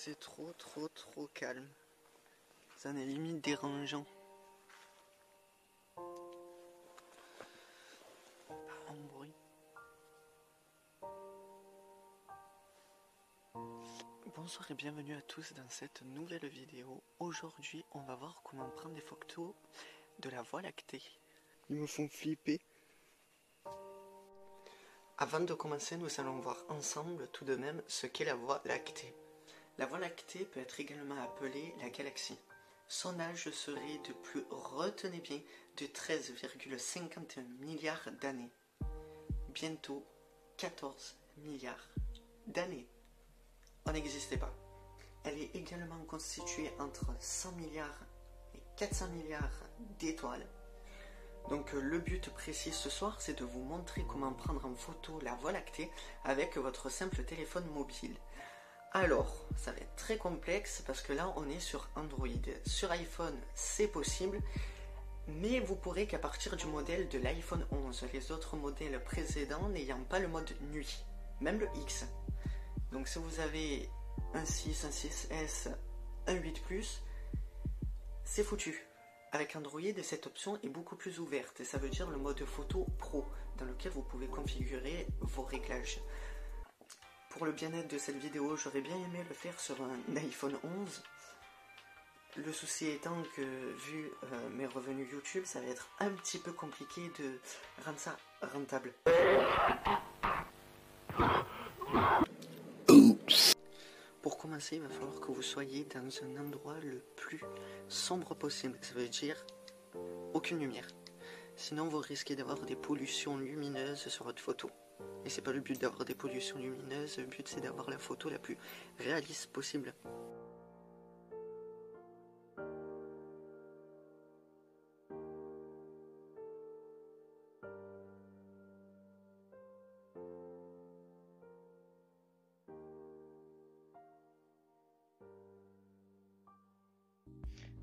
c'est trop calme. Ça en est limite dérangeant. Pas un bruit. Bonsoir et bienvenue à tous dans cette nouvelle vidéo. Aujourd'hui, on va voir comment prendre des photos de la Voie lactée. Ils me font flipper. Avant de commencer, nous allons voir ensemble tout de même ce qu'est la Voie lactée. La Voie lactée peut être également appelée la galaxie. Son âge serait de plus, retenez bien, de 13,51 milliards d'années. Bientôt 14 milliards d'années. On n'existait pas. Elle est également constituée entre 100 milliards et 400 milliards d'étoiles. Donc le but précis ce soir, c'est de vous montrer comment prendre en photo la Voie lactée avec votre simple téléphone mobile. Alors, ça va être très complexe parce que là, on est sur Android. Sur iPhone, c'est possible, mais vous pourrez qu'à partir du modèle de l'iPhone 11, les autres modèles précédents n'ayant pas le mode nuit, même le X. Donc si vous avez un 6, un 6S, un 8 Plus, c'est foutu. Avec Android, cette option est beaucoup plus ouverte, et ça veut dire le mode photo pro, dans lequel vous pouvez configurer vos réglages. Pour le bien-être de cette vidéo, j'aurais bien aimé le faire sur un iPhone 11. Le souci étant que, vu mes revenus YouTube, ça va être un petit peu compliqué de rendre ça rentable. Pour commencer, il va falloir que vous soyez dans un endroit le plus sombre possible. Ça veut dire aucune lumière. Sinon, vous risquez d'avoir des pollutions lumineuses sur votre photo. Et c'est pas le but d'avoir des pollutions lumineuses, le but c'est d'avoir la photo la plus réaliste possible.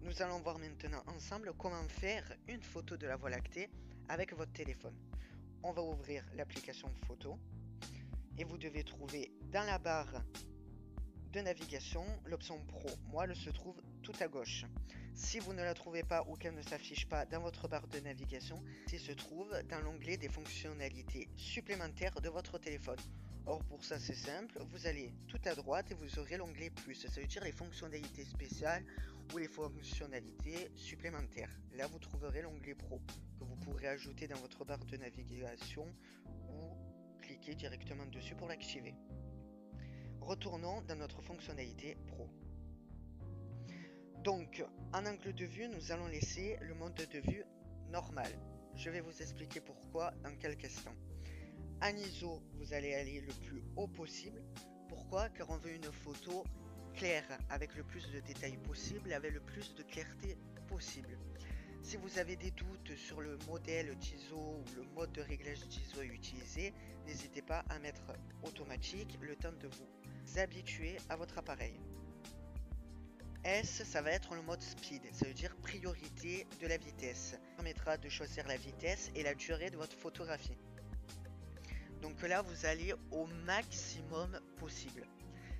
Nous allons voir maintenant ensemble comment faire une photo de la Voie lactée avec votre téléphone. On va ouvrir l'application photo et vous devez trouver dans la barre de navigation l'option Pro. Moi, elle se trouve tout à gauche. Si vous ne la trouvez pas ou qu'elle ne s'affiche pas dans votre barre de navigation, elle se trouve dans l'onglet des fonctionnalités supplémentaires de votre téléphone. Or pour ça c'est simple, vous allez tout à droite et vous aurez l'onglet plus, ça veut dire les fonctionnalités spéciales ou les fonctionnalités supplémentaires. Là vous trouverez l'onglet Pro que vous pourrez ajouter dans votre barre de navigation ou cliquer directement dessus pour l'activer. Retournons dans notre fonctionnalité Pro. Donc en angle de vue, nous allons laisser le mode de vue normal. Je vais vous expliquer pourquoi dans quelques instants. En ISO, vous allez aller le plus haut possible. Pourquoi? Car on veut une photo claire, avec le plus de détails possible, avec le plus de clarté possible. Si vous avez des doutes sur le modèle d'ISO ou le mode de réglage d'ISO à utiliser, n'hésitez pas à mettre automatique le temps de vous habituer à votre appareil. S, ça va être le mode speed, ça veut dire priorité de la vitesse. Ça permettra de choisir la vitesse et la durée de votre photographie. Donc là, vous allez au maximum possible.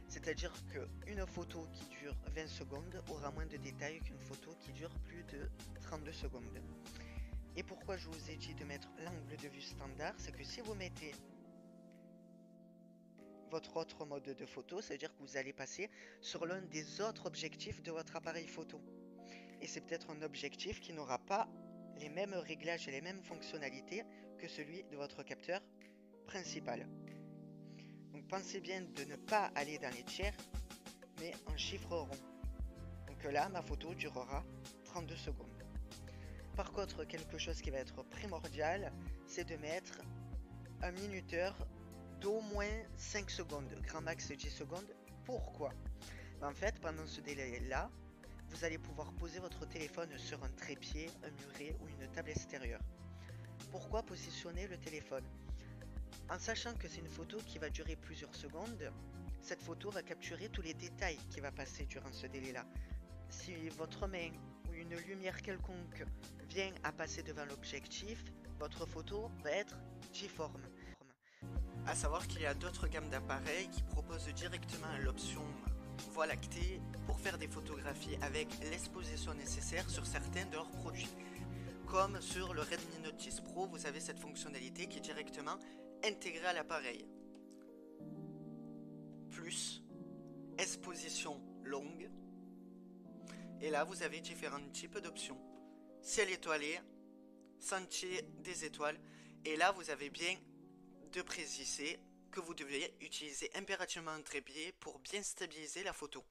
C'est-à-dire qu'une photo qui dure 20 secondes aura moins de détails qu'une photo qui dure plus de 32 secondes. Et pourquoi je vous ai dit de mettre l'angle de vue standard, c'est que si vous mettez votre autre mode de photo, ça veut dire que vous allez passer sur l'un des autres objectifs de votre appareil photo. Et c'est peut-être un objectif qui n'aura pas les mêmes réglages et les mêmes fonctionnalités que celui de votre capteur principal. Donc pensez bien de ne pas aller dans les tiers, mais en chiffre rond. Donc là, ma photo durera 32 secondes. Par contre, quelque chose qui va être primordial, c'est de mettre un minuteur d'au moins 5 secondes, grand max 10 secondes. Pourquoi? En fait, pendant ce délai-là, vous allez pouvoir poser votre téléphone sur un trépied, un muret ou une table extérieure. Pourquoi positionner le téléphone? En sachant que c'est une photo qui va durer plusieurs secondes, cette photo va capturer tous les détails qui va passer durant ce délai-là. Si votre main ou une lumière quelconque vient à passer devant l'objectif, votre photo va être difforme. A savoir qu'il y a d'autres gammes d'appareils qui proposent directement l'option Voie lactée pour faire des photographies avec l'exposition nécessaire sur certains de leurs produits. Comme sur le Redmi Note 10 Pro, vous avez cette fonctionnalité qui est directement intégrée à l'appareil. Plus, exposition longue. Et là, vous avez différents types d'options. Ciel étoilé, sentier des étoiles. Et là, vous avez bien de préciser que vous devez utiliser impérativement un trépied pour bien stabiliser la photo.